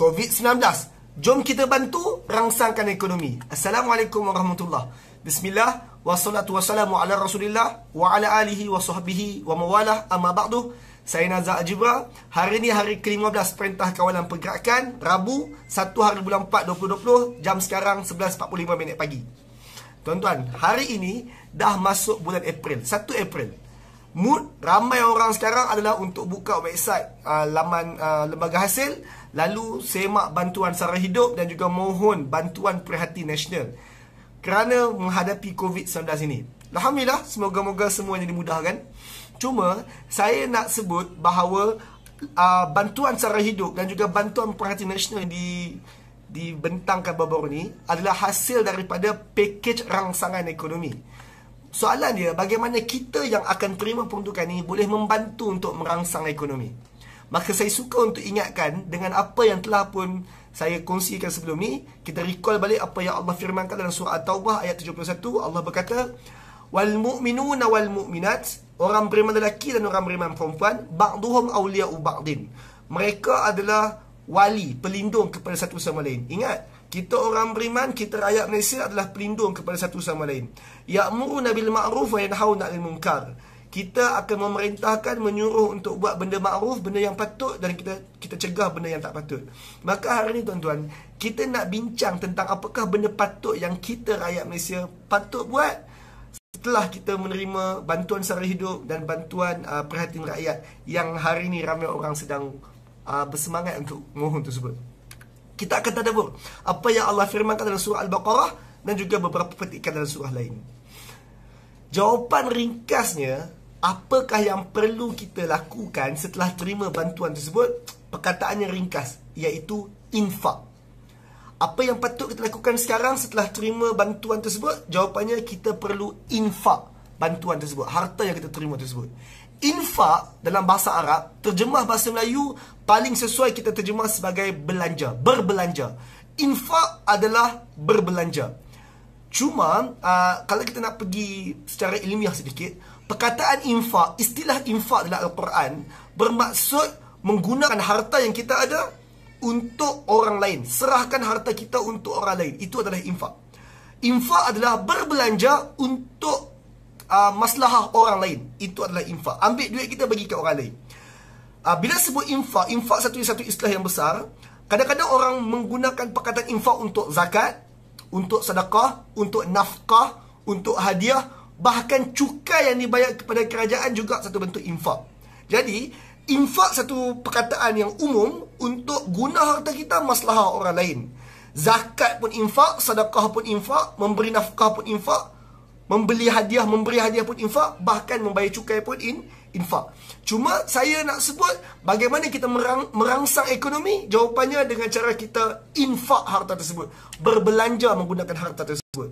COVID-19. Jom kita bantu rangsangkan ekonomi. Assalamualaikum warahmatullahi. Bismillah, wassalatu wassalamu ala rasulillah wa ala alihi wa sahbihi wa mawalah, amma ba'du. Saya Nazar Ajibra. Hari ini hari ke-15 Perintah Kawalan Pergerakan, Rabu 1 hari bulan 4 2020. Jam sekarang 11.45 minit pagi. Tuan-tuan, hari ini dah masuk bulan April, 1 April. Mood ramai orang sekarang adalah untuk buka website laman lembaga hasil, lalu semak bantuan sara hidup dan juga mohon bantuan Prihatin Nasional kerana menghadapi COVID-19 ini. Alhamdulillah, semoga-moga semuanya dimudahkan. Cuma saya nak sebut bahawa bantuan sara hidup dan juga bantuan Prihatin Nasional dibentangkan baru-baru ini adalah hasil daripada pakej rangsangan ekonomi. Soalan dia, bagaimana kita yang akan terima peruntukan ini boleh membantu untuk merangsang ekonomi. Maka saya suka untuk ingatkan dengan apa yang telah pun saya kongsikan sebelum ni. Kita recall balik apa yang Allah firmankan dalam surah At-Taubah ayat 71. Allah berkata, wal mu'minuna wal mu'minat, orang beriman lelaki dan orang beriman perempuan, ba'duhum awliya'u ba'din, mereka adalah wali, pelindung kepada satu sama lain. Ingat, kita orang beriman, kita rakyat Malaysia adalah pelindung kepada satu sama lain. Ya'muruna bil ma'ruf wa yanhauna 'anil munkar. Kita akan memerintahkan, menyuruh untuk buat benda ma'ruf, benda yang patut, dan kita cegah benda yang tak patut. Maka hari ni tuan-tuan, kita nak bincang tentang apakah benda patut yang kita rakyat Malaysia patut buat setelah kita menerima bantuan sara hidup dan bantuan Prihatin Rakyat yang hari ni ramai orang sedang bersemangat untuk mohon tersebut. Kita akan tadabbur apa yang Allah firmankan dalam surah Al-Baqarah dan juga beberapa petikan dalam surah lain. Jawapan ringkasnya, apakah yang perlu kita lakukan setelah terima bantuan tersebut? Perkataannya ringkas, iaitu infak. Apa yang patut kita lakukan sekarang setelah terima bantuan tersebut? Jawapannya, kita perlu infak bantuan tersebut, harta yang kita terima tersebut. Infak dalam bahasa Arab, terjemah bahasa Melayu paling sesuai kita terjemah sebagai belanja, berbelanja. Infak adalah berbelanja. Cuma kalau kita nak pergi secara ilmiah sedikit, perkataan infak, istilah infak dalam Al-Quran bermaksud menggunakan harta yang kita ada untuk orang lain. Serahkan harta kita untuk orang lain. Itu adalah infak. Infak adalah berbelanja untuk maslahah orang lain. Itu adalah infak. Ambil duit kita bagi ke orang lain. Bila sebut infak, infak satu istilah yang besar. Kadang-kadang orang menggunakan perkataan infak untuk zakat, untuk sedekah, untuk nafkah, untuk hadiah, bahkan cukai yang dibayar kepada kerajaan juga satu bentuk infak. Jadi, infak satu perkataan yang umum untuk guna harta kita maslahah orang lain. Zakat pun infak, sedekah pun infak, memberi nafkah pun infak, memberi hadiah pun infak, bahkan membayar cukai pun infak. Cuma saya nak sebut bagaimana kita merangsang ekonomi. Jawapannya dengan cara kita infak harta tersebut, berbelanja menggunakan harta tersebut.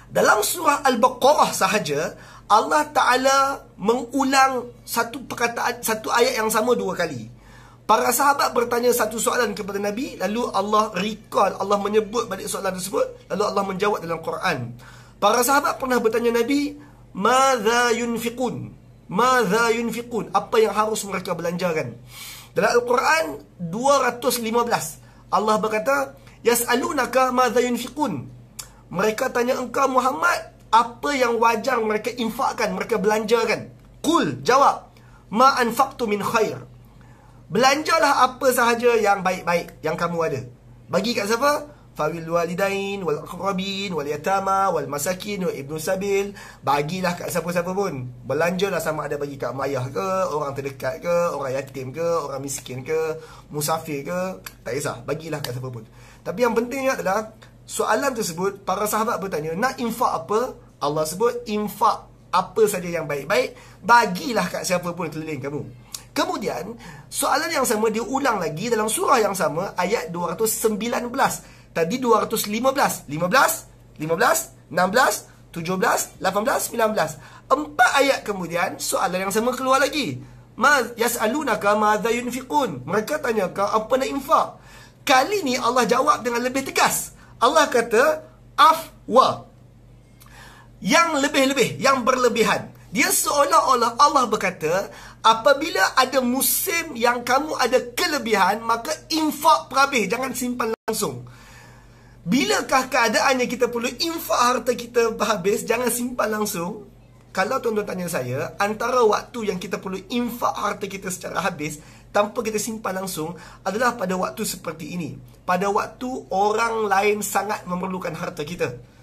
Dalam surah Al-Baqarah sahaja, Allah Ta'ala mengulang satu perkataan, satu ayat yang sama dua kali. Para sahabat bertanya satu soalan kepada Nabi, lalu Allah recall, Allah menyebut balik soalan tersebut, lalu Allah menjawab dalam Quran. Para sahabat pernah bertanya Nabi, madza yunfiqun? Madza yunfiqun? Apa yang harus mereka belanjakan? Dalam Al-Quran 215, Allah berkata, yas'alunaka madza yunfiqun? Mereka tanya engkau Muhammad, apa yang wajar mereka infakkan, mereka belanjakan? Qul, jawab, ma anfaqtu min khair. Belanjalah apa sahaja yang baik-baik yang kamu ada. Bagi kat siapa? Fawil walidain, wal aqrabin, wal yatama, wal masakin, wa ibnu sabil. Bagilah kat siapa-siapa pun. Belanjalah, sama ada bagi kat mak ayah ke, orang terdekat ke, orang yatim ke, orang miskin ke, musafir ke, tak kisah, bagilah kat siapa pun. Tapi yang pentingnya adalah soalan tersebut, para sahabat bertanya, nak infak apa? Allah sebut, infak apa saja yang baik-baik, bagilah kat siapa pun keliling kamu. Kemudian, soalan yang sama diulang lagi dalam surah yang sama, ayat 219. Tadi 215, 15, 16, 17, 18, 19. 4 ayat kemudian, soalan yang sama keluar lagi. Yas'alunaka madza yunfiqun? Mereka tanya kau apa nak infak? Kali ni Allah jawab dengan lebih tegas. Allah kata, afwa. Yang lebih-lebih, yang berlebihan. Dia seolah-olah Allah berkata, apabila ada musim yang kamu ada kelebihan, maka infak perhabis, jangan simpan langsung. Bilakah keadaannya kita perlu infak harta kita habis, jangan simpan langsung? Kalau tuan-tuan tanya saya, antara waktu yang kita perlu infak harta kita secara habis tanpa kita simpan langsung adalah pada waktu seperti ini. Pada waktu orang lain sangat memerlukan harta kita.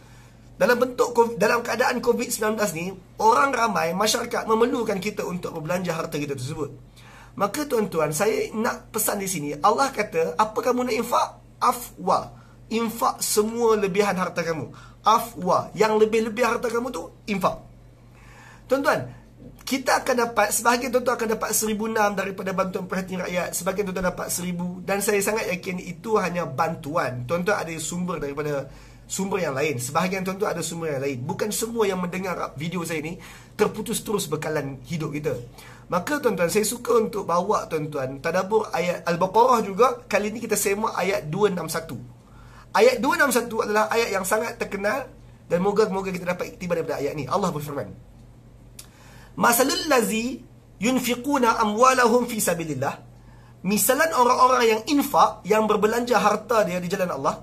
Dalam keadaan COVID-19 ni, orang ramai, masyarakat memerlukan kita untuk berbelanja harta kita tersebut. Maka tuan-tuan, saya nak pesan di sini, Allah kata, apa kamu nak infak? Afwa. Infak semua lebihan harta kamu. Afwa. Yang lebih-lebih harta kamu tu, infak. Tuan-tuan, kita akan dapat, sebahagian tuan-tuan akan dapat 1,006 daripada bantuan perhatian rakyat. Sebahagian tuan-tuan dapat 1,000. Dan saya sangat yakin itu hanya bantuan. Tuan-tuan ada sumber daripada sumber yang lain. Sebahagian tuan-tuan ada sumber yang lain. Bukan semua yang mendengar video saya ni terputus terus bekalan hidup kita. Maka tuan-tuan, saya suka untuk bawa tuan-tuan tadabbur ayat Al-Baqarah juga. Kali ni kita semak ayat 261. Ayat 261 adalah ayat yang sangat terkenal. Dan moga-moga kita dapat iktibar daripada ayat ni. Allah berfirman, Masalul lazi yunfiquna amwalahum fi sabilillah. Misalan orang-orang yang infak, yang berbelanja harta dia di jalan Allah.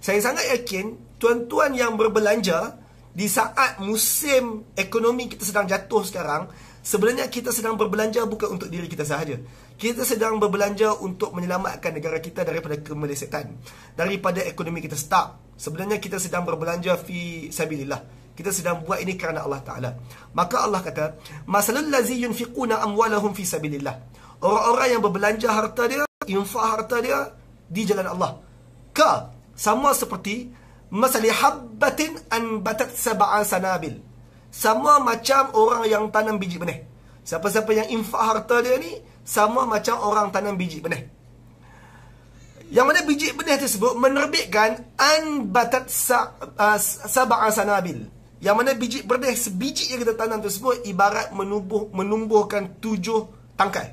Saya sangat yakin tuan-tuan yang berbelanja di saat musim ekonomi kita sedang jatuh sekarang, sebenarnya kita sedang berbelanja bukan untuk diri kita sahaja. Kita sedang berbelanja untuk menyelamatkan negara kita daripada kemelesetan, daripada ekonomi kita stuck. Sebenarnya kita sedang berbelanja fi sabilillah. Kita sedang buat ini kerana Allah Ta'ala. Maka Allah kata, Masalul lazi yunfiquna amwalahum fi sabilillah. Orang-orang yang berbelanja harta dia, infak harta dia di jalan Allah. Sama seperti Masali habbatin anbatat sab'a sanabil. Sama macam orang yang tanam biji benih. Siapa-siapa yang infak harta dia ni, sama macam orang tanam biji benih. Yang mana biji benih tersebut menerbitkan anbatat sab'a sanabil. Yang mana biji benih, sebiji yang kita tanam tersebut ibarat menumbuhkan 7 tangkai.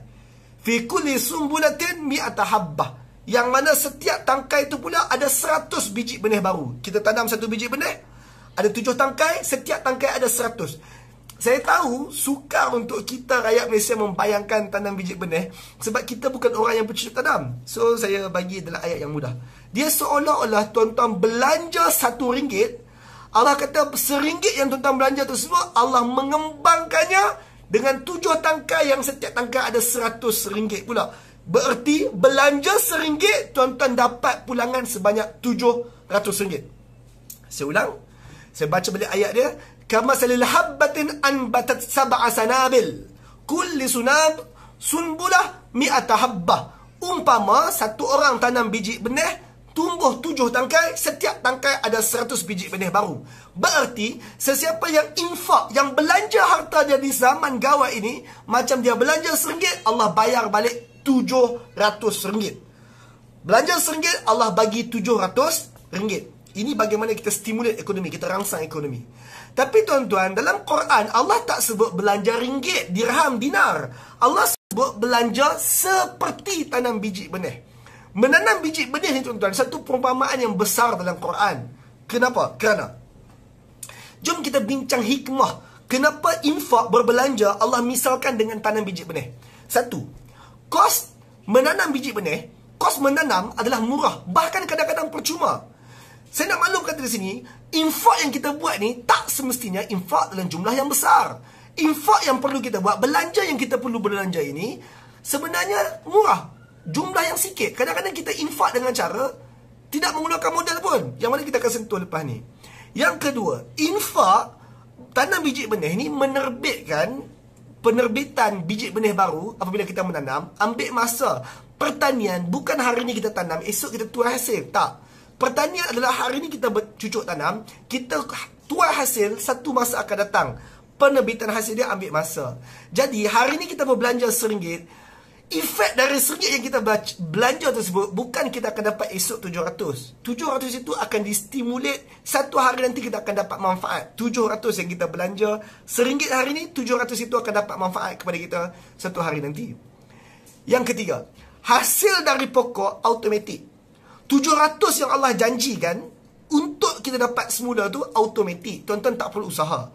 Fi kulli sumbulatin mi'ata habbah. Yang mana setiap tangkai itu pula ada 100 biji benih baru. Kita tanam satu biji benih, ada 7 tangkai, setiap tangkai ada 100. Saya tahu sukar untuk kita rakyat Malaysia membayangkan tanam biji benih, sebab kita bukan orang yang bercocok tanam. So saya bagi dalam ayat yang mudah. Dia seolah-olah tuan-tuan belanja RM1, Allah kata RM1 yang tuan-tuan belanja tersebut, Allah mengembangkannya dengan 7 tangkai yang setiap tangkai ada RM100 pula. Bererti belanja RM1, tuan-tuan dapat pulangan sebanyak RM700. Saya ulang. Saya baca balik ayat dia. Kamasalil habbatin anbatat sab'a sanabil. Kulli sunbulah mi'ata habbah. Umpama satu orang tanam biji benih, tumbuh 7 tangkai, setiap tangkai ada 100 biji benih baru. Berarti, sesiapa yang infak, yang belanja harta dia di zaman gawat ini, macam dia belanja RM1, Allah bayar balik RM700. Belanja RM1, Allah bagi RM700. Ini bagaimana kita stimulate ekonomi, kita rangsang ekonomi. Tapi tuan-tuan, dalam Quran, Allah tak sebut belanja ringgit, dirham, dinar. Allah sebut belanja seperti tanam biji benih. Menanam biji benih ni tuan-tuan, satu perumpamaan yang besar dalam Quran. Kenapa? Kerana jom kita bincang hikmah. Kenapa infak berbelanja Allah misalkan dengan tanam biji benih. Satu, kos menanam biji benih, kos menanam adalah murah, bahkan kadang-kadang percuma. Saya nak maklumkan di sini, infak yang kita buat ni tak semestinya infak dalam jumlah yang besar. Infak yang perlu kita buat, belanja yang kita perlu belanja ini sebenarnya murah, jumlah yang sikit. Kadang-kadang kita infak dengan cara tidak menggunakan modal pun, yang mana kita akan sentuh lepas ni. Yang kedua, infak tanam biji benih ni menerbitkan penerbitan biji benih baru apabila kita menanam, ambil masa. Pertanian bukan hari ni kita tanam, esok kita tuai hasil. Tak. Pertanian adalah hari ni kita bercucuk tanam, kita tuai hasil, satu masa akan datang. Penerbitan hasil dia ambil masa. Jadi hari ni kita berbelanja RM1, efek dari RM1 yang kita belanja tersebut bukan kita akan dapat esok 700. 700 itu akan distimulate, satu hari nanti kita akan dapat manfaat. 700 yang kita belanja RM1 hari ni, 700 itu akan dapat manfaat kepada kita satu hari nanti. Yang ketiga, hasil dari pokok automatik. 700 yang Allah janjikan untuk kita dapat semula tu automatik. Tuan-tuan tak perlu usaha.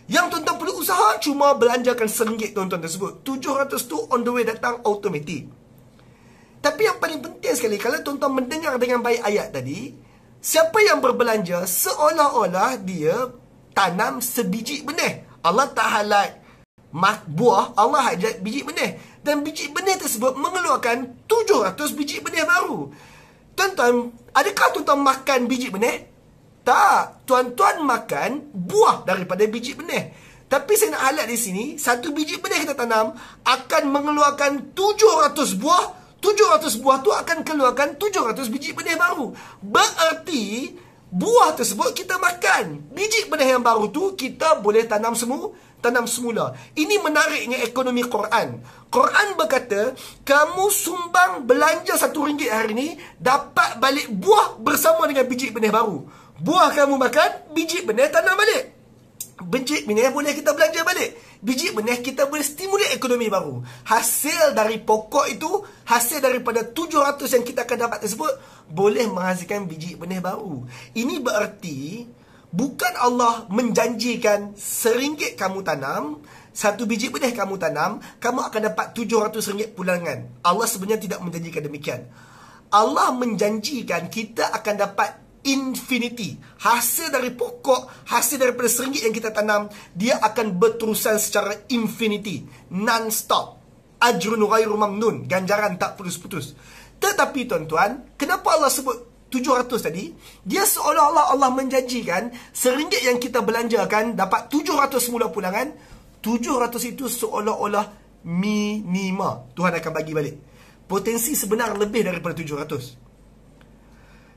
Yang tuan-tuan perlu usaha cuma belanjakan RM1 tuan-tuan tersebut. 700 tu on the way datang automatik. Tapi yang paling penting sekali, kalau tuan-tuan mendengar dengan baik ayat tadi, siapa yang berbelanja seolah-olah dia tanam sebiji benih. Allah tak highlight buah, Allah highlight biji benih. Dan biji benih tersebut mengeluarkan 700 biji benih baru. Tuan-tuan, adakah tuan-tuan makan biji benih? Tak, tuan-tuan makan buah daripada biji benih. Tapi saya nak highlight di sini, satu biji benih kita tanam akan mengeluarkan 700 buah. 700 buah tu akan keluarkan 700 biji benih baru. Berarti buah tersebut kita makan. Biji benih yang baru tu kita boleh tanam semula. Ini menariknya ekonomi Quran. Quran berkata, kamu sumbang belanja RM1 hari ni, dapat balik buah bersama dengan biji benih baru. Buah kamu makan, biji benih tanam balik. Biji benih boleh kita belanja balik. Biji benih kita boleh stimulate ekonomi baru. Hasil dari pokok itu, hasil daripada 700 yang kita akan dapat tersebut, boleh menghasilkan biji benih baru. Ini berarti bukan Allah menjanjikan RM1 kamu tanam, satu biji benih kamu tanam, kamu akan dapat RM700 pulangan. Allah sebenarnya tidak menjanjikan demikian. Allah menjanjikan kita akan dapat infinity. Hasil dari pokok, hasil daripada RM1 yang kita tanam, dia akan berterusan secara infinity, non-stop. Ajrun ghairu mamnun, ganjaran tak putus-putus. Tetapi tuan-tuan, kenapa Allah sebut 700 tadi? Dia seolah-olah Allah menjanjikan RM1 yang kita belanjakan dapat 700 semula pulangan. 700 itu seolah-olah minima. Tuhan akan bagi balik. Potensi sebenar lebih daripada 700.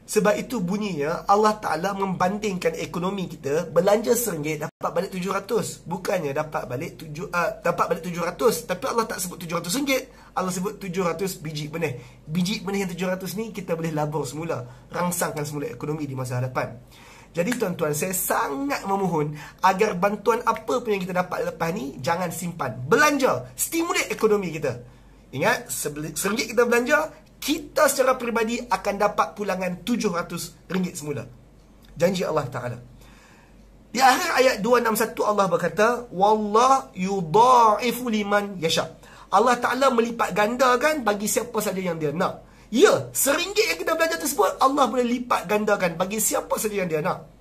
Sebab itu bunyinya Allah Ta'ala membandingkan ekonomi kita, belanja RM1 dapat balik 700. Bukannya dapat balik 700. Tapi Allah tak sebut RM700. Allah sebut 700 biji benih. Biji benih yang 700 ni kita boleh labur semula, rangsangkan semula ekonomi di masa hadapan. Jadi tuan-tuan, saya sangat memohon agar bantuan apa pun yang kita dapat lepas ni, jangan simpan. Belanja, stimulate ekonomi kita. Ingat, RM1 kita belanja, kita secara peribadi akan dapat pulangan RM700 semula. Janji Allah Ta'ala. Di akhir ayat 261 Allah berkata, Wallah yudha'ifu liman yasha. Allah Ta'ala melipat gandakan bagi siapa saja yang dia nak. Ya, RM1 yang kita belajar tersebut, Allah boleh lipat gandakan bagi siapa saja yang dia nak.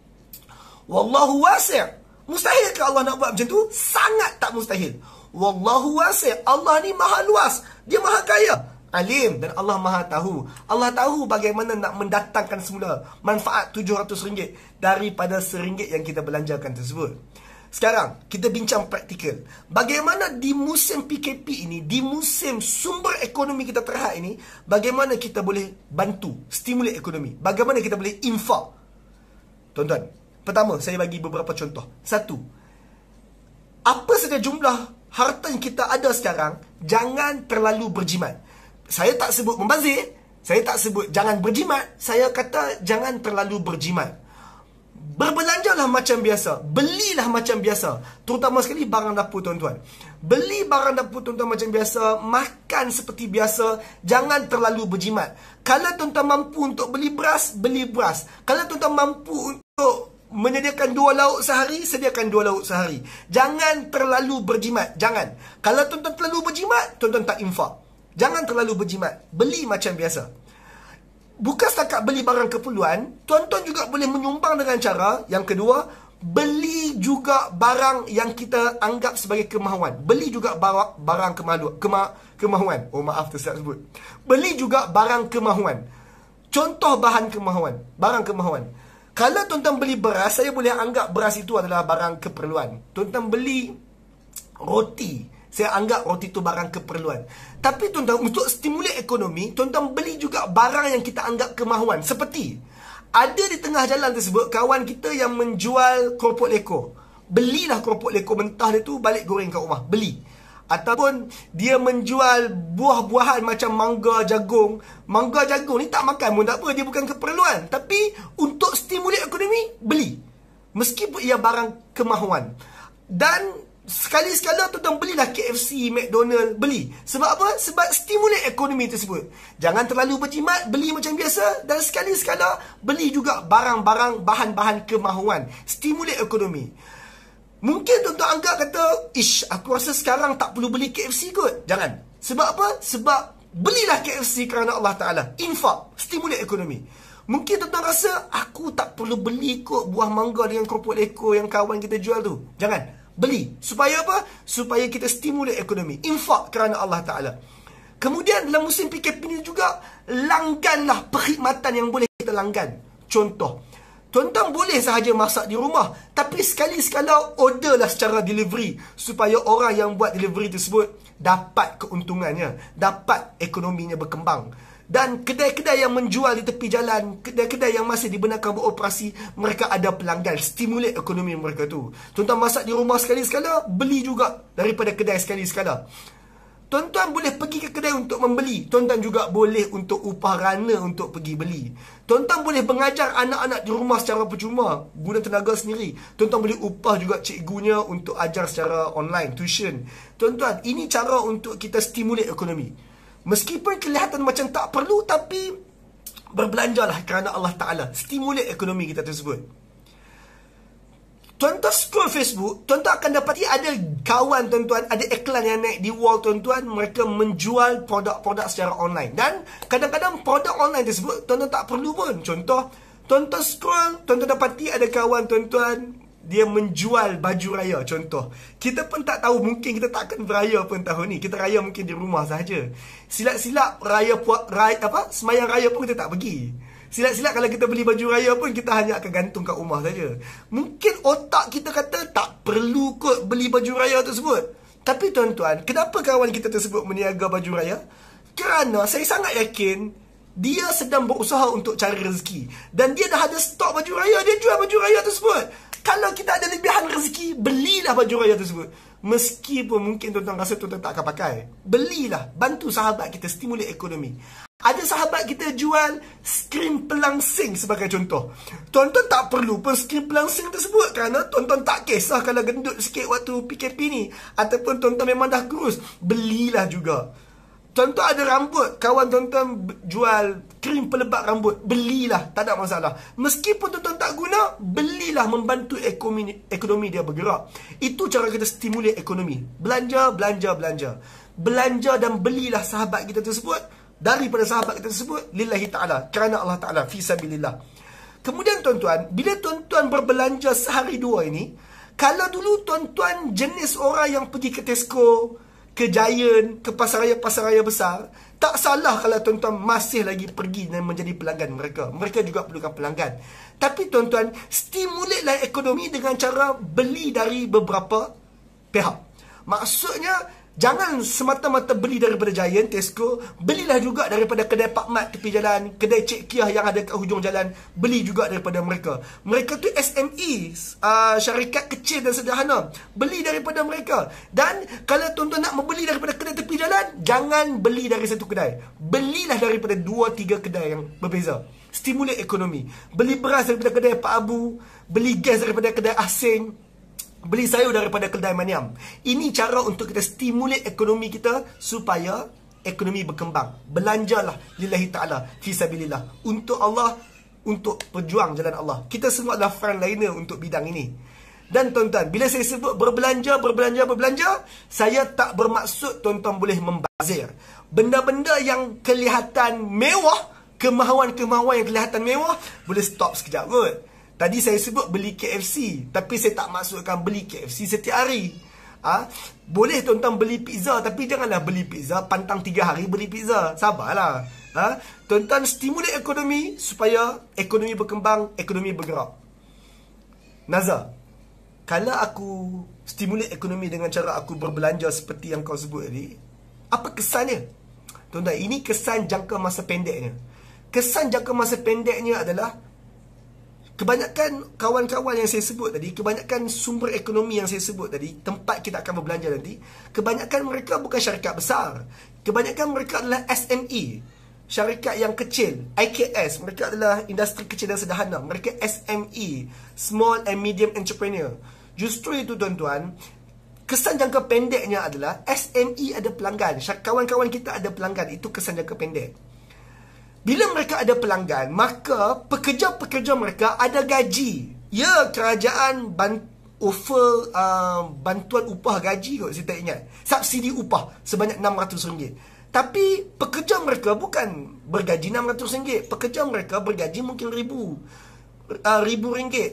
Wallahu wasi'. Mustahil ke Allah nak buat macam tu? Sangat tak mustahil. Wallahu wasi'. Allah ni maha luas. Dia maha kaya. Alim, dan Allah maha tahu. Allah tahu bagaimana nak mendatangkan semula manfaat RM700 daripada RM1 yang kita belanjakan tersebut. Sekarang kita bincang praktikal. Bagaimana di musim PKP ini, di musim sumber ekonomi kita terhad ini, bagaimana kita boleh bantu stimulate ekonomi? Bagaimana kita boleh infak? Tuan-tuan, pertama saya bagi beberapa contoh. Satu, apa saja jumlah harta yang kita ada sekarang, jangan terlalu berjimat. Saya tak sebut membazir, saya tak sebut jangan berjimat, saya kata jangan terlalu berjimat. Berbelanjalah macam biasa, belilah macam biasa, terutama sekali barang dapur tuan-tuan. Beli barang dapur tuan-tuan macam biasa, makan seperti biasa, jangan terlalu berjimat. Kalau tuan-tuan mampu untuk beli beras, beli beras. Kalau tuan-tuan mampu untuk menyediakan 2 lauk sehari, sediakan 2 lauk sehari. Jangan terlalu berjimat, jangan. Kalau tuan-tuan terlalu berjimat, tuan-tuan tak infak. Jangan terlalu berjimat. Beli macam biasa. Bukan setakat beli barang keperluan, tuan-tuan juga boleh menyumbang dengan cara yang kedua, beli juga barang yang kita anggap sebagai kemahuan. Beli juga barang kemahuan. Oh maaf tersilap sebut. Beli juga barang kemahuan. Contoh bahan kemahuan, barang kemahuan. Kalau tuan-tuan beli beras, saya boleh anggap beras itu adalah barang keperluan. Tuan-tuan beli roti, saya anggap roti itu barang keperluan. Tapi tuan-tuan, untuk stimulate ekonomi, tuan-tuan beli juga barang yang kita anggap kemahuan. Seperti, ada di tengah jalan tersebut, kawan kita yang menjual keropok lekor. Belilah keropok lekor mentah dia tu, balik goreng kat rumah. Beli. Ataupun, dia menjual buah-buahan macam mangga, jagung. Mangga, jagung ni tak makan pun tak apa, dia bukan keperluan. Tapi, untuk stimulate ekonomi, beli. Meskipun ia barang kemahuan. Dan sekali-sekala tuan-tuan belilah KFC, McDonald, beli. Sebab apa? Sebab stimulate ekonomi tersebut. Jangan terlalu berjimat, beli macam biasa. Dan sekali-sekala beli juga barang-barang, bahan-bahan kemahuan. Stimulate ekonomi. Mungkin tuan-tuan anggap kata, ish, aku rasa sekarang tak perlu beli KFC kot. Jangan. Sebab apa? Sebab belilah KFC kerana Allah Ta'ala. Infak, stimulate ekonomi. Mungkin tuan-tuan rasa, aku tak perlu beli kot buah mangga dengan keropok leko yang kawan kita jual tu. Jangan. Beli. Supaya apa? Supaya kita stimulate ekonomi. Infak kerana Allah Ta'ala. Kemudian dalam musim PKP ni juga, langganlah perkhidmatan yang boleh kita langgan. Contoh, tuan-tuan boleh sahaja masak di rumah, tapi sekali-sekala orderlah secara delivery supaya orang yang buat delivery tersebut dapat keuntungannya, dapat ekonominya berkembang. Dan kedai-kedai yang menjual di tepi jalan, kedai-kedai yang masih dibenarkan beroperasi, mereka ada pelanggan, stimulate ekonomi mereka tu. Tuan-tuan masak di rumah sekali-sekala, beli juga daripada kedai sekali-sekala. Tuan-tuan boleh pergi ke kedai untuk membeli. Tuan-tuan juga boleh untuk upah rana untuk pergi beli. Tuan-tuan boleh mengajar anak-anak di rumah secara percuma, guna tenaga sendiri. Tuan-tuan boleh upah juga cikgunya untuk ajar secara online, tuition. Tuan-tuan, ini cara untuk kita stimulate ekonomi. Meskipun kelihatan macam tak perlu, tapi berbelanjalah kerana Allah Ta'ala. Stimulate ekonomi kita tersebut. Tuan-tuan scroll Facebook, tuan-tuan akan dapati ada kawan tuan-tuan, ada iklan yang naik di wall tuan-tuan, mereka menjual produk-produk secara online. Dan kadang-kadang produk online tersebut tuan-tuan tak perlu pun. Contoh, tuan-tuan scroll, tuan-tuan dapati ada kawan tuan-tuan, dia menjual baju raya. Contoh, kita pun tak tahu, mungkin kita tak akan beraya pun tahun ni. Kita raya mungkin di rumah sahaja. Silap-silap semayang raya pun kita tak pergi. Silap-silap kalau kita beli baju raya pun, kita hanya akan gantung kat rumah saja. Mungkin otak kita kata tak perlu kot beli baju raya tersebut. Tapi tuan-tuan, kenapa kawan kita tersebut meniaga baju raya? Kerana saya sangat yakin dia sedang berusaha untuk cari rezeki. Dan dia dah ada stok baju raya, dia jual baju raya tersebut. Kalau kita ada lebihan rezeki, belilah baju raya tersebut. Meskipun mungkin tuan-tuan rasa tuan-tuan tak akan pakai, belilah, bantu sahabat kita, stimulate ekonomi. Ada sahabat kita jual skrin pelangsing sebagai contoh. Tuan-tuan tak perlu pun skrin pelangsing tersebut, kerana tuan-tuan tak kisah kalau gendut sikit waktu PKP ni, ataupun tuan-tuan memang dah kurus, belilah juga. Tuan-tuan ada rambut, kawan tuan-tuan jual krim pelebat rambut, belilah, tak ada masalah. Meskipun tuan-tuan tak guna, belilah, membantu ekonomi dia bergerak. Itu cara kita stimulate ekonomi. Belanja, belanja, belanja. Belanja dan belilah sahabat kita tersebut, daripada sahabat kita tersebut, lillahi ta'ala, kerana Allah Ta'ala, fi sabilillah. Kemudian tuan-tuan, bila tuan-tuan berbelanja sehari dua ini, kalau dulu tuan-tuan jenis orang yang pergi ke Tesco, ke Giant, ke pasar raya besar, tak salah kalau tuan-tuan masih lagi pergi dan menjadi pelanggan mereka. Mereka juga perlukan pelanggan. Tapi tuan-tuan, stimulatelah ekonomi dengan cara beli dari beberapa pihak. Maksudnya, jangan semata-mata beli daripada Giant, Tesco. Belilah juga daripada kedai Pak Mat tepi jalan, kedai Cik Kiah yang ada kat hujung jalan. Beli juga daripada mereka. Mereka tu SME, syarikat kecil dan sederhana. Beli daripada mereka. Dan kalau tuan-tuan nak membeli daripada kedai tepi jalan, jangan beli dari satu kedai. Belilah daripada 2-3 kedai yang berbeza. Stimulate ekonomi. Beli beras daripada kedai Pak Abu, beli gas daripada kedai asing, beli sayur daripada kedai Maniam. Ini cara untuk kita stimulate ekonomi kita supaya ekonomi berkembang. Belanjalah lillahi ta'ala, fi sabilillah. Untuk Allah, untuk berjuang jalan Allah. Kita semua adalah frontliner untuk bidang ini. Dan tuan-tuan, bila saya sebut berbelanja, saya tak bermaksud tuan-tuan boleh membazir. Benda-benda yang kelihatan mewah, kemahuan-kemahuan yang kelihatan mewah, boleh stop sekejap kot. Tadi saya sebut beli KFC, tapi saya tak maksudkan beli KFC setiap hari. Boleh tuan-tuan beli pizza, tapi janganlah beli pizza pantang 3 hari beli pizza. Sabarlah. Tuan-tuan stimulate ekonomi supaya ekonomi berkembang, ekonomi bergerak. Nazar, kalau aku stimulate ekonomi dengan cara aku berbelanja seperti yang kau sebut tadi, apa kesannya? Tuan-tuan, ini kesan jangka masa pendeknya. Kesan jangka masa pendeknya adalah kebanyakan kawan-kawan yang saya sebut tadi, kebanyakan sumber ekonomi yang saya sebut tadi, tempat kita akan berbelanja nanti, kebanyakan mereka bukan syarikat besar. Kebanyakan mereka adalah SME, syarikat yang kecil, IKS. Mereka adalah industri kecil dan sederhana. Mereka SME, Small and Medium Entrepreneur. Justru itu tuan-tuan, kesan jangka pendeknya adalah SME ada pelanggan, kawan-kawan kita ada pelanggan. Itu kesan jangka pendek. Bila mereka ada pelanggan, maka pekerja-pekerja mereka ada gaji. Ya, kerajaan offer bantuan upah gaji kot, saya tak ingat. Subsidi upah sebanyak RM600. Tapi pekerja mereka bukan bergaji RM600. Pekerja mereka bergaji mungkin RM1,000.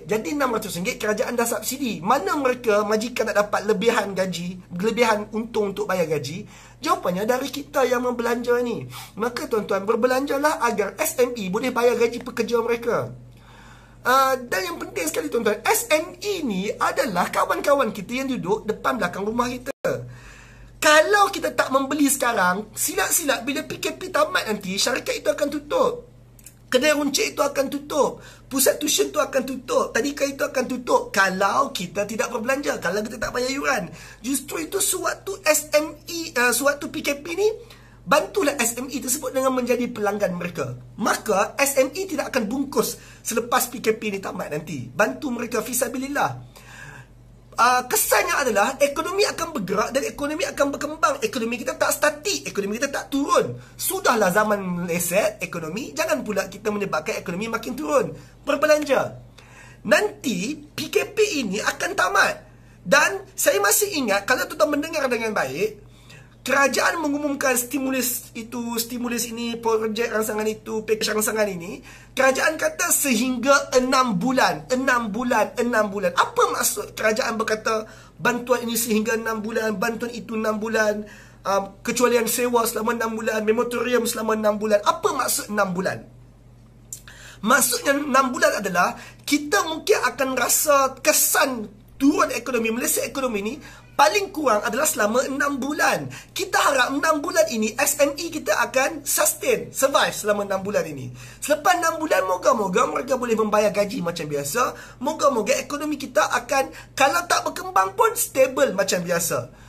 Jadi RM600 kerajaan dah subsidi. Mana mereka majikan nak dapat lebihan gaji, lebihan untung untuk bayar gaji? Jawapannya dari kita yang membelanja ni. Maka tuan-tuan, berbelanjalah agar SME boleh bayar gaji pekerja mereka. Dan yang penting sekali tuan-tuan, SME ni adalah kawan-kawan kita yang duduk depan belakang rumah kita. Kalau kita tak membeli sekarang, silap-silap bila PKP tamat nanti, syarikat itu akan tutup. Kedai runcit itu akan tutup. Pusat tuition itu akan tutup. Tadika itu akan tutup. Kalau kita tidak berbelanja, kalau kita tak bayar yuran. Justru itu suatu SME, suatu PKP ni, bantulah SME tersebut dengan menjadi pelanggan mereka. Maka SME tidak akan bungkus selepas PKP ni tamat nanti. Bantu mereka fisabilillah. Kesannya adalah ekonomi akan bergerak dan ekonomi akan berkembang. Ekonomi kita tak statik, ekonomi kita tak turun. Sudahlah zaman meleset ekonomi, jangan pula kita menyebabkan ekonomi makin turun. Berbelanja. Nanti PKP ini akan tamat. Dan saya masih ingat, kalau tuan-tuan mendengar dengan baik, kerajaan mengumumkan stimulus itu, stimulus ini, projek rangsangan itu, pakej rangsangan ini. Kerajaan kata sehingga 6 bulan. 6 bulan, 6 bulan. Apa maksud kerajaan berkata bantuan ini sehingga 6 bulan, bantuan itu 6 bulan, kecualian sewa selama 6 bulan, moratorium selama 6 bulan. Apa maksud 6 bulan? Maksudnya 6 bulan adalah kita mungkin akan rasa kesan turun ekonomi, meleset ekonomi ini paling kurang adalah selama 6 bulan. Kita harap 6 bulan ini SME kita akan sustain, survive selama 6 bulan ini. Selepas 6 bulan, moga-moga mereka boleh membayar gaji macam biasa. Moga-moga ekonomi kita akan, kalau tak berkembang pun, stable macam biasa.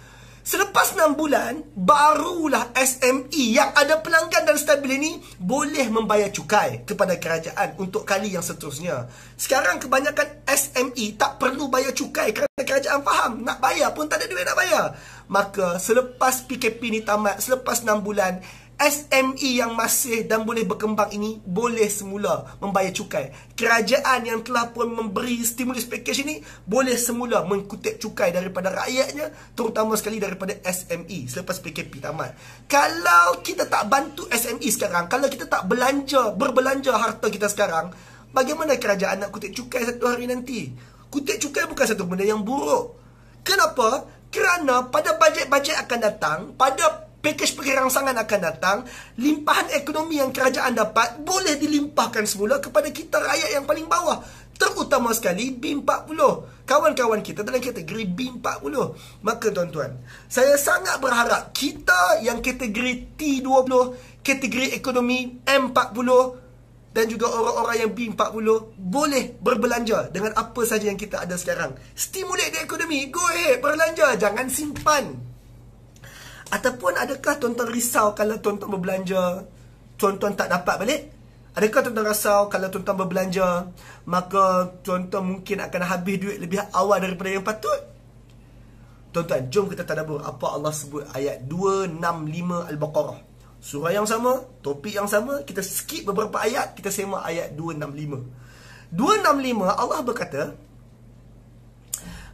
Selepas 6 bulan, barulah SME yang ada pelanggan dan stabil ini boleh membayar cukai kepada kerajaan untuk kali yang seterusnya. Sekarang kebanyakan SME tak perlu bayar cukai kerana kerajaan faham, nak bayar pun tak ada duit nak bayar. Maka selepas PKP ni tamat, selepas 6 bulan, SME yang masih dan boleh berkembang ini boleh semula membayar cukai. Kerajaan yang telah pun memberi stimulus package ini boleh semula mengkutip cukai daripada rakyatnya, terutama sekali daripada SME selepas PKP tamat. Kalau kita tak bantu SME sekarang, kalau kita tak berbelanja harta kita sekarang, bagaimana kerajaan nak kutip cukai satu hari nanti? Kutip cukai bukan satu benda yang buruk. Kenapa? Kerana pada bajet-bajet akan datang, pada pakej rangsangan akan datang, limpahan ekonomi yang kerajaan dapat boleh dilimpahkan semula kepada kita rakyat yang paling bawah. Terutama sekali B40. Kawan-kawan kita dalam kategori B40. Maka tuan-tuan, saya sangat berharap kita yang kategori T20, kategori ekonomi M40 dan juga orang-orang yang B40 boleh berbelanja dengan apa saja yang kita ada sekarang. Stimulate the ekonomi. Go ahead, berbelanja. Jangan simpan. Ataupun adakah tuan-tuan risau kalau tuan-tuan berbelanja, tuan-tuan tak dapat balik? Adakah tuan-tuan risau kalau tuan-tuan berbelanja, maka tuan-tuan mungkin akan habis duit lebih awal daripada yang patut? Tuan-tuan, jom kita tadabbur apa Allah sebut ayat 265 Al-Baqarah. Surah yang sama, topik yang sama, kita skip beberapa ayat, kita semak ayat 265. 265 Allah berkata,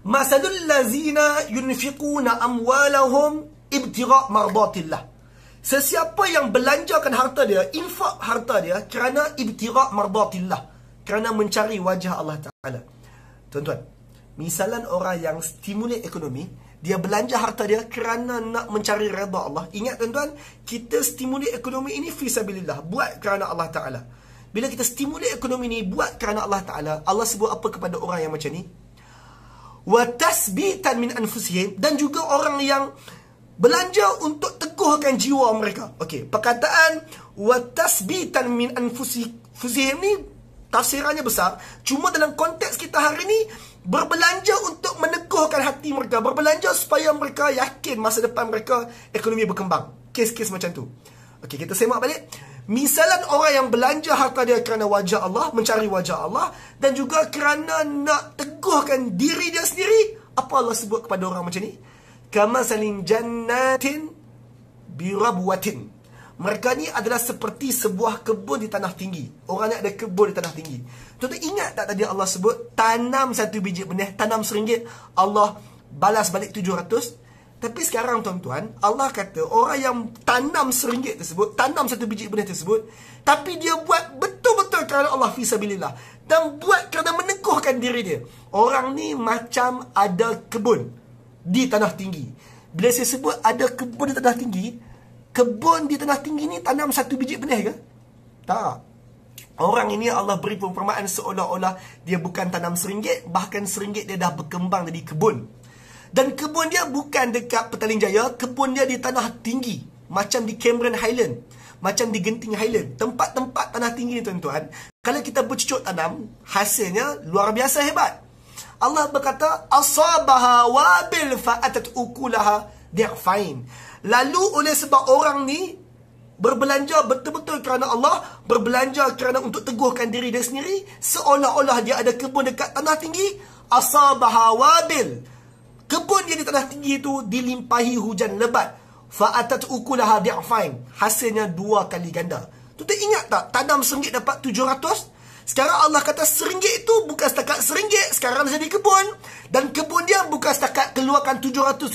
Masalul lazina yunfiquna amwalahum ibtira' mardatillah. Sesiapa yang belanjakan harta dia, infak harta dia kerana ibtira' mardatillah, kerana mencari wajah Allah Ta'ala. Tuan-tuan, misalan orang yang stimulate ekonomi, dia belanja harta dia kerana nak mencari redha Allah. Ingat tuan-tuan, kita stimulate ekonomi ini fisabilillah, buat kerana Allah Ta'ala. Bila kita stimulate ekonomi ini buat kerana Allah Ta'ala, Allah sebut apa kepada orang yang macam ni? Wa tasbitan min anfusihim, dan juga orang yang belanja untuk teguhkan jiwa mereka. Okey, perkataan wa tasbitan min anfusihim ni tafsirannya besar. Cuma dalam konteks kita hari ni, berbelanja untuk meneguhkan hati mereka, berbelanja supaya mereka yakin masa depan mereka ekonomi berkembang. Kes-kes macam tu. Okey, kita semak balik. Misalan orang yang belanja harta dia kerana wajah Allah, mencari wajah Allah, dan juga kerana nak teguhkan diri dia sendiri. Apa Allah sebut kepada orang macam ni? Kamasalin jannatin birabwatin. Mereka ni adalah seperti sebuah kebun di tanah tinggi. Orang ni ada kebun di tanah tinggi. Tuan-tuan ingat tak tadi Allah sebut tanam satu biji benih, tanam RM1, Allah balas balik 700. Tapi sekarang tuan-tuan, Allah kata orang yang tanam RM1 tersebut, tanam satu biji benih tersebut, tapi dia buat betul-betul kerana Allah fisabilillah, dan buat kerana meneguhkan diri dia. Orang ni macam ada kebun di tanah tinggi. Bila saya sebut ada kebun di tanah tinggi, kebun di tanah tinggi ni tanam satu biji benih ke? Tak. Orang ini Allah beri perumpamaan seolah-olah dia bukan tanam RM1, bahkan RM1 dia dah berkembang jadi kebun. Dan kebun dia bukan dekat Petaling Jaya, kebun dia di tanah tinggi, macam di Cameron Highland, macam di Genting Highland. Tempat-tempat tanah tinggi ni tuan-tuan, kalau kita bercucuk tanam, hasilnya luar biasa hebat. Allah berkata, asabaha wabil fa'atat ukulaha di'fain. Lalu oleh sebab orang ni berbelanja betul-betul kerana Allah, berbelanja kerana untuk teguhkan diri dia sendiri, seolah-olah dia ada kebun dekat tanah tinggi, asabaha wabil. Kebun dia di tanah tinggi itu dilimpahi hujan lebat. Fa'atat ukulaha di'fain. Hasilnya 2 kali ganda. Tuan ingat tak? Tanam RM1 dapat 700. Sekarang Allah kata RM1 itu bukan setakat RM1. Sekarang jadi kebun. Dan kebun dia bukan setakat keluarkan 700.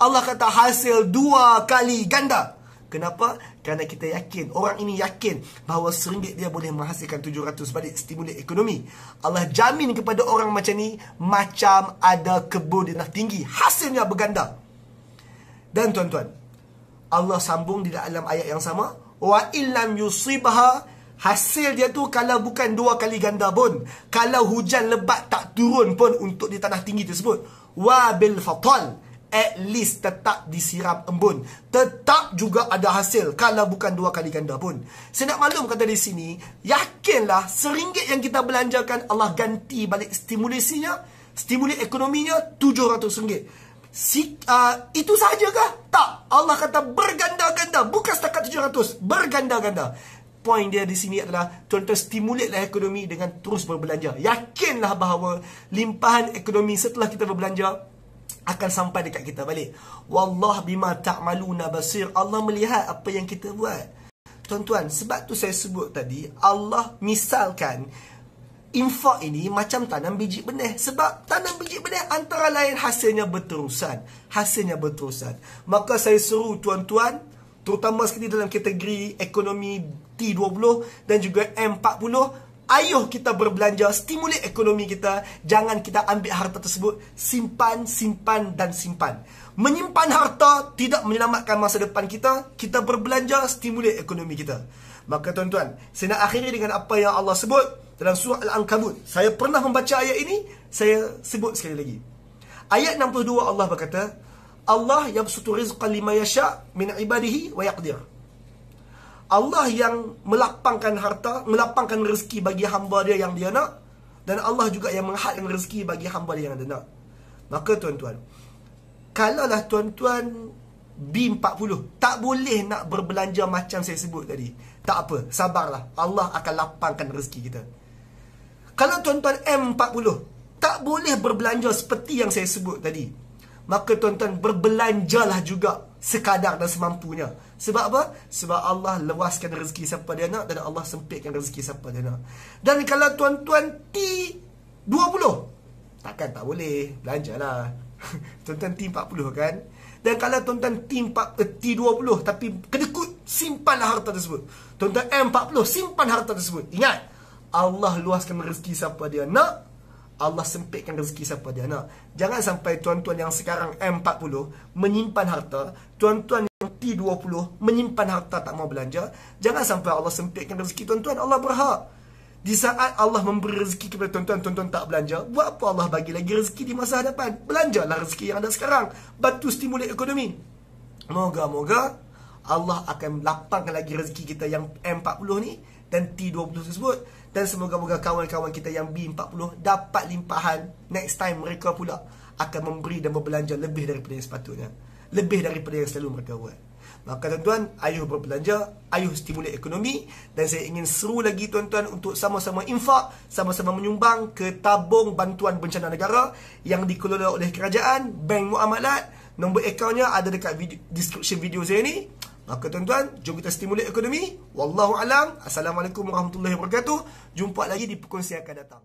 Allah kata hasil 2 kali ganda. Kenapa? Kerana kita yakin, orang ini yakin bahawa RM1 dia boleh menghasilkan 700 balik stimulus ekonomi. Allah jamin kepada orang macam ni, macam ada kebun di tanah tinggi, hasilnya berganda. Dan tuan-tuan, Allah sambung di dalam ayat yang sama, wa illam yusibha, hasil dia tu kalau bukan 2 kali ganda pun, kalau hujan lebat tak turun pun untuk di tanah tinggi tersebut, wa bil fatal, at least tetap disiram embun, tetap juga ada hasil kalau bukan 2 kali ganda pun. Saya nak maklum kata di sini, yakinlah RM1 yang kita belanjakan Allah ganti balik stimulus ekonominya RM700. Itu sahajakah? Tak. Allah kata berganda-ganda, bukan setakat 700, berganda-ganda. Poin dia di sini adalah tuan-tuan stimulitlah ekonomi dengan terus berbelanja. Yakinlah bahawa limpahan ekonomi setelah kita berbelanja akan sampai dekat kita balik. Wallah bima ta'maluna basir. Allah melihat apa yang kita buat. Tuan-tuan, sebab tu saya sebut tadi, Allah misalkan infak ini macam tanam biji benih. Sebab tanam biji benih antara lain hasilnya berterusan. Maka saya seru tuan-tuan, terutama sekali dalam kategori ekonomi T20 dan juga M40, ayuh kita berbelanja, stimulus ekonomi kita. Jangan kita ambil harta tersebut, simpan. Menyimpan harta tidak menyelamatkan masa depan kita. Kita berbelanja, stimulus ekonomi kita. Maka tuan-tuan, saya nak akhiri dengan apa yang Allah sebut dalam surah Al-Ankabut. Saya pernah membaca ayat ini, saya sebut sekali lagi. Ayat 62 Allah berkata, Allah yabsutu rizqan lima yasha' min ibadihi wa yaqdir. Allah yang melapangkan harta, melapangkan rezeki bagi hamba dia yang dia nak, dan Allah juga yang menghadkan rezeki bagi hamba dia yang dia nak. Maka tuan-tuan, kalaulah tuan-tuan B40 tak boleh nak berbelanja macam saya sebut tadi, tak apa, sabarlah, Allah akan lapangkan rezeki kita. Kalau tuan-tuan M40 tak boleh berbelanja seperti yang saya sebut tadi, maka tuan-tuan berbelanjalah juga sekadar dan semampunya. Sebab apa? Sebab Allah luaskan rezeki siapa dia nak, dan Allah sempitkan rezeki siapa dia nak. Dan kalau tuan-tuan T20, takkan tak boleh belanjalah. Tuan-tuan T40 kan. Dan kalau tuan-tuan T20 tapi kedekut, simpanlah harta tersebut. Tuan-tuan M40, simpan harta tersebut. Ingat, Allah luaskan rezeki siapa dia nak, Allah sempitkan rezeki siapa dia nak. Jangan sampai tuan-tuan yang sekarang M40 menyimpan harta, tuan-tuan yang T20 menyimpan harta tak mau belanja. Jangan sampai Allah sempitkan rezeki tuan-tuan. Allah berhak. Di saat Allah memberi rezeki kepada tuan-tuan, tuan-tuan tak belanja, buat apa Allah bagi lagi rezeki di masa hadapan? Belanjalah rezeki yang ada sekarang. Bantu stimulus ekonomi. Moga-moga Allah akan lapangkan lagi rezeki kita yang M40 ni dan T20 tersebut. Dan semoga-moga kawan-kawan kita yang B40 dapat limpahan. Next time mereka pula akan memberi dan berbelanja lebih daripada yang sepatutnya, lebih daripada yang selalu mereka buat. Maka tuan-tuan, ayuh berbelanja, ayuh stimulus ekonomi. Dan saya ingin seru lagi tuan-tuan untuk sama-sama infak, sama-sama menyumbang ke tabung bantuan bencana negara yang dikelola oleh kerajaan, Bank Muamalat. Nombor akaunnya ada dekat description video saya ni. Maka tuan-tuan, jom kita stimulate ekonomi. Wallahu alam. Assalamualaikum warahmatullahi wabarakatuh. Jumpa lagi di perkongsian akan datang.